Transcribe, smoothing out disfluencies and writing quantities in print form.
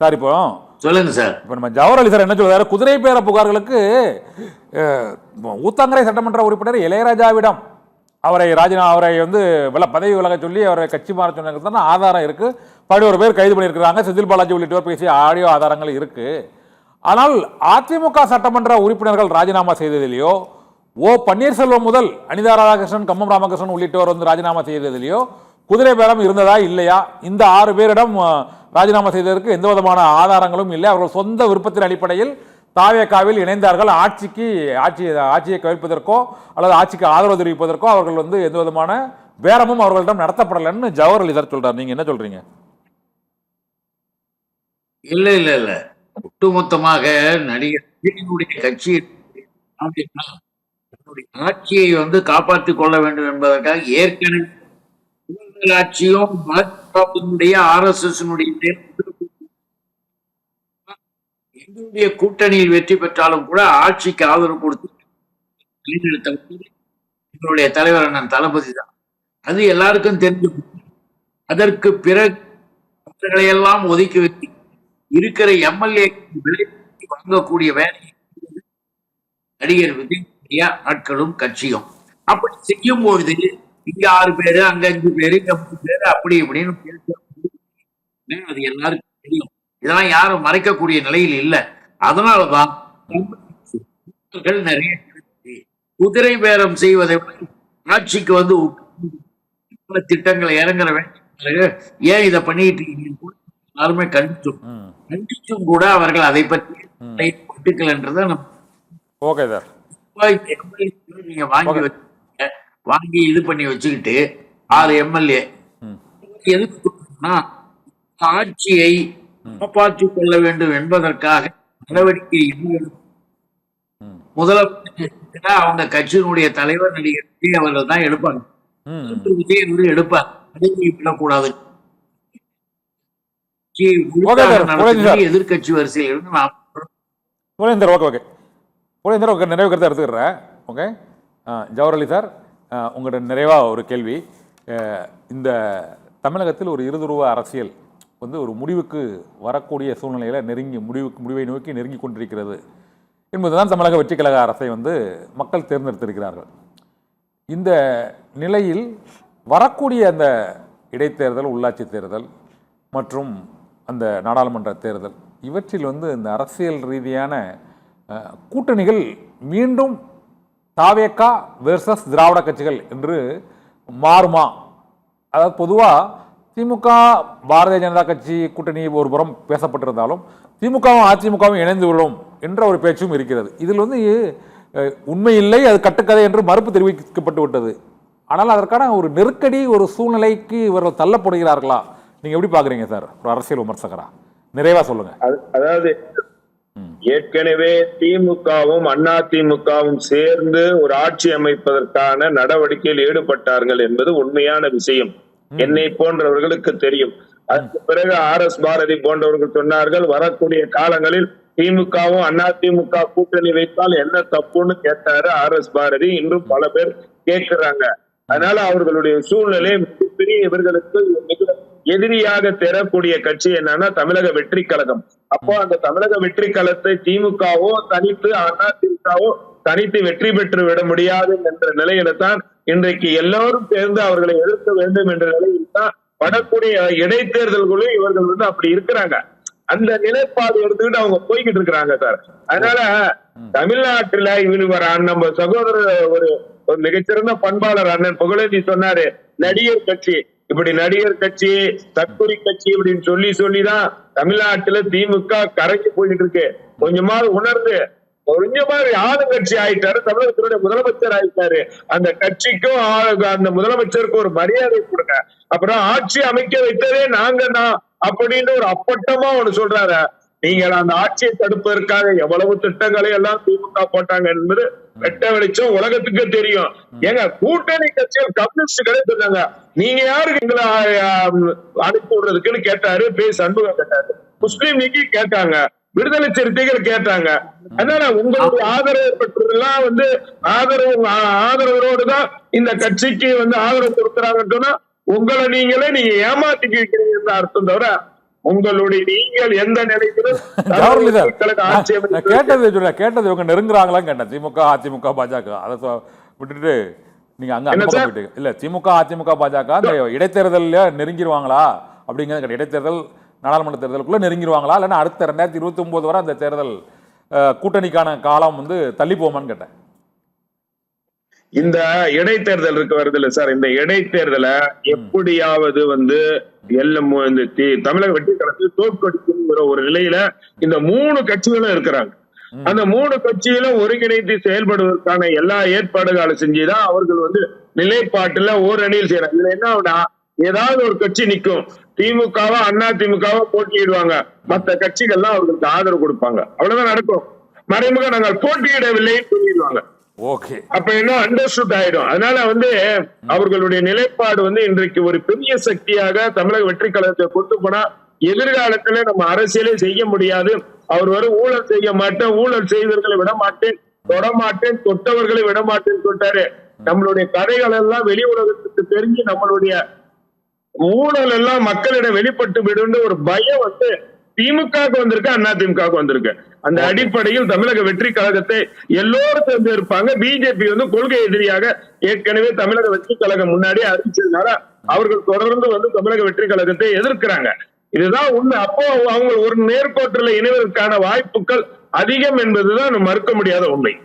Sir இப்போ சொல்லுங்க sir. இப்போ நம்ம ஜவஹர் அலி சார் என்ன சொல்றாரு, குதிரை பேர புகார்களுக்கு ஊத்தங்கரை சட்டமன்ற உறுப்பினர் இளையராஜாவிடம் அவரை வந்து பதவி விலக சொல்லி அவரை கட்சி மாற சொன்ன ஆதாரம் இருக்கு. 11 பேர் கைது பண்ணியிருக்கிறாங்க. செந்தில் பாலாஜி உள்ளிட்டோர் பேசிய ஆடியோ ஆதாரங்கள் இருக்கு. ஆனால் அதிமுக சட்டமன்ற உறுப்பினர்கள் ராஜினாமா செய்ததிலேயோ, ஓ பன்னீர்செல்வம் முதல் அனிதா ராதாகிருஷ்ணன், கம்மம் ராமகிருஷ்ணன் உள்ளிட்டோர் வந்து ராஜினாமா செய்ததிலேயோ குதிரை பேரம் இருந்ததா இல்லையா? இந்த 6 பேரிடம் ராஜினாமா செய்ததற்கு எந்த விதமான ஆதாரங்களும் இல்லை. அவர்கள் சொந்த விருப்பத்தின் அடிப்படையில் தாவேகாவில் இணைந்தார்கள். ஆட்சியை கவிழ்ப்பதற்கோ அல்லது ஆட்சிக்கு ஆதரவு தெரிவிப்பதற்கோ அவர்கள் வந்து எந்த விதமான பேரமும் அவர்களிடம் நடத்தப்படலன்னு ஜவஹர் அலி சார் சொல்றாரு. நீங்க என்ன சொல்றீங்க? இல்ல இல்ல இல்ல ஒட்டுமொத்தமாக நடிகர் கட்சி ஆட்சியை வந்து காப்பாற்றிக் கொள்ள வேண்டும் என்பதற்காக ஏற்கனவே ஆட்சியும் RSS எங்களுடைய கூட்டணியில் வெற்றி பெற்றாலும் கூட ஆட்சிக்கு ஆதரவு கொடுத்து எங்களுடைய தலைவர் அண்ணன் தளபதி தான். அது எல்லாருக்கும் தெரிஞ்சு. அதற்கு பிறகு எல்லாம் ஒதுக்கி வைத்து இருக்கிற MLA வாங்கக்கூடிய வேலை நடிகர் விஜய் ஆட்களும் கட்சியும் அப்படி செய்யும் பொழுது இங்க 6 பேரு, அங்க 5 பேரு, இங்க 3 பேரு, அப்படி இப்படின்னு அது எல்லாருக்கும் தெரியும். இதெல்லாம் யாரும் மறைக்கக்கூடிய நிலையில் இல்லை. அதனாலதான் நிறைய குதிரை பேரம் செய்வதை ஆட்சிக்கு வந்து திட்டங்களை இறங்குற வேண்டிய ஏன் இதை பண்ணிட்டு யாருமே கண்டிச்சும் கூட அவர்கள் அதை பற்றி பட்டுக்கலன்றதை நீங்க வாங்கி இது பண்ணி வச்சுக்கிட்டு 6 MLA எதுக்கு ஆட்சியை காப்பாற்றிக் கொள்ள வேண்டும் என்பதற்காக நடவடிக்கை முதலமைச்சர் அவங்க கட்சியினுடைய தலைவர் நடிகர் விஜய் அவர்கள் தான் எடுப்பாங்க. விஜய் எடுப்பார். விடக்கூடாது. எதிர்கட்சி வரிசையில் இருந்து நிறைவு கருத்தை எடுத்துக்கிறேன். ஓகே ஜவஹர் அலி சார், உங்களோட நிறைவாக ஒரு கேள்வி. இந்த தமிழகத்தில் ஒரு இருதுருவ அரசியல் வந்து ஒரு முடிவுக்கு வரக்கூடிய சூழ்நிலையில் முடிவை நோக்கி நெருங்கி கொண்டிருக்கிறது என்பதுதான் தமிழக வெற்றி கழக அரசை வந்து மக்கள் தேர்ந்தெடுத்திருக்கிறார்கள். இந்த நிலையில் வரக்கூடிய அந்த இடைத்தேர்தல், உள்ளாட்சி தேர்தல் மற்றும் அந்த நாடாளுமன்ற தேர்தல் இவற்றில் வந்து இந்த அரசியல் ரீதியான கூட்டணிகள் மீண்டும் தாவேகா வெர்சஸ் திராவிட கட்சிகள் என்று மாறுமா? அதாவது பொதுவாக திமுக பாரதிய ஜனதா கட்சி கூட்டணி ஒரு புறம் பேசப்பட்டிருந்தாலும் திமுகவும் அதிமுகவும் இணைந்து விடும் என்ற ஒரு பேச்சும் இருக்கிறது. இதில் வந்து உண்மை இல்லை, அது கட்டுக்கதை என்று மறுப்பு தெரிவிக்கப்பட்டு விட்டது. ஆனால் அதற்கான ஒரு நெருக்கடி, ஒரு சூழ்நிலைக்கு இவர்கள் தள்ளப்படுகிறார்களா? நீங்க எப்படி பாக்குறீங்க சார், ஒரு அரசியல் விமர்சகரா? நிறைவா சொல்லுங்க. அதாவது ஏற்கனவே திமுகவும் அதிமுகவும் சேர்ந்து ஒரு ஆட்சி அமைப்பதற்கான நடவடிக்கையில் ஈடுபட்டார்கள் என்பது உண்மையான விஷயம். என்னை போன்றவர்களுக்கு தெரியும். அதற்கு பிறகு RS பாரதி போன்றவர்கள் சொன்னார்கள், வரக்கூடிய காலங்களில் திமுகவும் அதிமுக கூட்டணி வைத்தால் என்ன தப்புன்னு கேட்டாரு RS பாரதி. இன்றும் பல பேர் கேட்கிறாங்க. அதனால அவர்களுடைய சூழ்நிலை மிகப்பெரிய இவர்களுக்கு மிக எதிரியாக தெரக்கூடிய கட்சி என்னன்னா தமிழக வெற்றி கழகம். அப்போ அந்த தமிழக வெற்றி கழகத்தை திமுகவோ தனித்து அதிமுகவோ தனித்து வெற்றி பெற்று விட முடியாது என்ற நிலையில தான் இன்றைக்கு எல்லாரும் சேர்ந்து அவர்களை எதிர்க்க வேண்டும் என்ற நிலையில் தான் வரக்கூடிய இடைத்தேர்தல்களும் இவர்கள் வந்து அப்படி இருக்கிறாங்க. அந்த நிலைப்பாடு எடுத்துக்கிட்டு அவங்க போய்கிட்டு இருக்கிறாங்க சார். அதனால தமிழ்நாட்டுல இவர் நம்ம சகோதரர் ஒரு மிகச்சிறந்த பண்பாளர் அண்ணன் புகழேந்தி சொன்னாரு, நடிகர் கட்சி இப்படி நடிகர் கட்சி, தற்கொலை கட்சி இப்படின்னு சொல்லிதான் தமிழ்நாட்டுல திமுக கரைக்கு போயிட்டு இருக்கு. கொஞ்சமாவது உணர்ந்து கொஞ்சமாவது ஆளுங்கட்சி ஆயிட்டாரு, தமிழகத்தினுடைய முதலமைச்சர் ஆயிட்டாரு. அந்த கட்சிக்கும் அந்த முதலமைச்சருக்கும் ஒரு மரியாதை கொடுங்க. அப்புறம் ஆட்சி அமைக்க வைத்ததே நாங்க தான் அப்படின்னு ஒரு அப்பட்டமா ஒண்ணு சொல்றாரு. நீங்கள் அந்த ஆட்சியை தடுப்பதற்காக எவ்வளவு திட்டங்களை எல்லாம் திமுக போட்டாங்க என்பது வெட்ட வெளிச்சம் உலகத்துக்கு தெரியும். ஏங்க கூட்டணி கட்சிகள் கம்யூனிஸ்டுகளே சொன்னாங்க, நீங்க யாருக்கு எங்களை அனுப்பி விடுறதுக்குன்னு கேட்டாரு. சண்முகம் கேட்டாரு, முஸ்லீம் லீக் கேட்டாங்க, விடுதலை சிறுத்தைகள் கேட்டாங்க. அதனால உங்களுடைய ஆதரவு பெற்றதெல்லாம் வந்து ஆதரவோடுதான் இந்த கட்சிக்கு வந்து ஆதரவு கொடுக்குறாங்கன்னு சொன்னா உங்களை நீங்க ஏமாத்திக்கிறீங்கன்னு அர்த்தம். தவிர உங்களுடைய நீங்கள் எந்த நிலையிலும் ஜவஹர்லால் சார், ஆட்சி நான் கேட்டது இவங்க நெருங்குறாங்களான்னு கேட்டேன். திமுக அதிமுக பாஜக அதை விட்டுட்டு நீங்க அங்க அந்த பக்கம் போயிட்டு இல்ல திமுக அதிமுக பாஜக அந்த இடைத்தேர்தல்ல நெருங்கிடுவாங்களா அப்படிங்கிறது கேட்டேன். இடைத்தேர்தல் நாடாளுமன்ற தேர்தலுக்குள்ள நெருங்கிடுவாங்களா இல்லைன்னா அடுத்த 2029 வரை அந்த தேர்தல் கூட்டணிக்கான காலம் வந்து தள்ளி போமான்னு கேட்டேன். இந்த இடைத்தேர்தல் இருக்கு வருது இல்ல சார், இந்த இடைத்தேர்தலை எப்படியாவது வந்து இந்த தமிழக வெற்றி கழகத்தில் தோற்கடிக்குங்கிற ஒரு நிலையில இந்த 3 கட்சிகளும் இருக்கிறாங்க. அந்த 3 கட்சிகளும் ஒருங்கிணைத்து செயல்படுவதற்கான எல்லா ஏற்பாடுகளும் செஞ்சுதான் அவர்கள் வந்து நிலைப்பாட்டுல ஓரணியில் செய்யறாங்க. இதுல என்ன ஆகுனா, ஏதாவது ஒரு கட்சி நிற்கும், திமுகவா அண்ணா திமுகவா போட்டியிடுவாங்க, மற்ற கட்சிகள்லாம் அவர்களுக்கு ஆதரவு கொடுப்பாங்க, அவ்வளவுதான் நடக்கும். மறைமுக நாங்கள் போட்டியிடவில்லைன்னு சொல்லிடுவாங்க. அப்ப என்ன அண்டர்ஸ்டுட் ஆயிடும். அதனால வந்து அவர்களுடைய நிலைப்பாடு வந்து இன்றைக்கு ஒரு பெரிய சக்தியாக தமிழக வெற்றி கழகத்தை கொண்டு போனா எதிர்காலத்துல நம்ம அரசியலே செய்ய முடியாது. அவர் வரும் ஊழல் செய்ய மாட்டேன், ஊழல் செய்தவர்களை விட மாட்டேன், தொடமாட்டேன், தொட்டவர்களை விட மாட்டேன்னு சொல்லிட்டாரு. நம்மளுடைய கதைகள் எல்லாம் வெளி உலகத்துக்கு தெரிஞ்சு நம்மளுடைய ஊழல் எல்லாம் மக்களிடம் வெளிப்பட்டு விடும் ஒரு பயம் வந்து திமுகவுக்கு வந்திருக்கு, அண்ணா திமுகவுக்கு வந்திருக்கு. அந்த அடிப்படையில் தமிழக வெற்றி கழகத்தை எல்லோரும் சேர்ந்து இருப்பாங்க. பிஜேபி வந்து கொள்கை எதிரியாக ஏற்கனவே தமிழக வெற்றி கழகம் முன்னாடி அறிவிச்சதுனால அவர்கள் தொடர்ந்து வந்து தமிழக வெற்றி கழகத்தை எதிர்க்கிறாங்க. இதுதான் உண்மை. அப்போ அவங்க ஒரு நேர்கோட்டில் இணைவதற்கான வாய்ப்புகள் அதிகம் என்பதுதான் மறுக்க முடியாத உண்மை.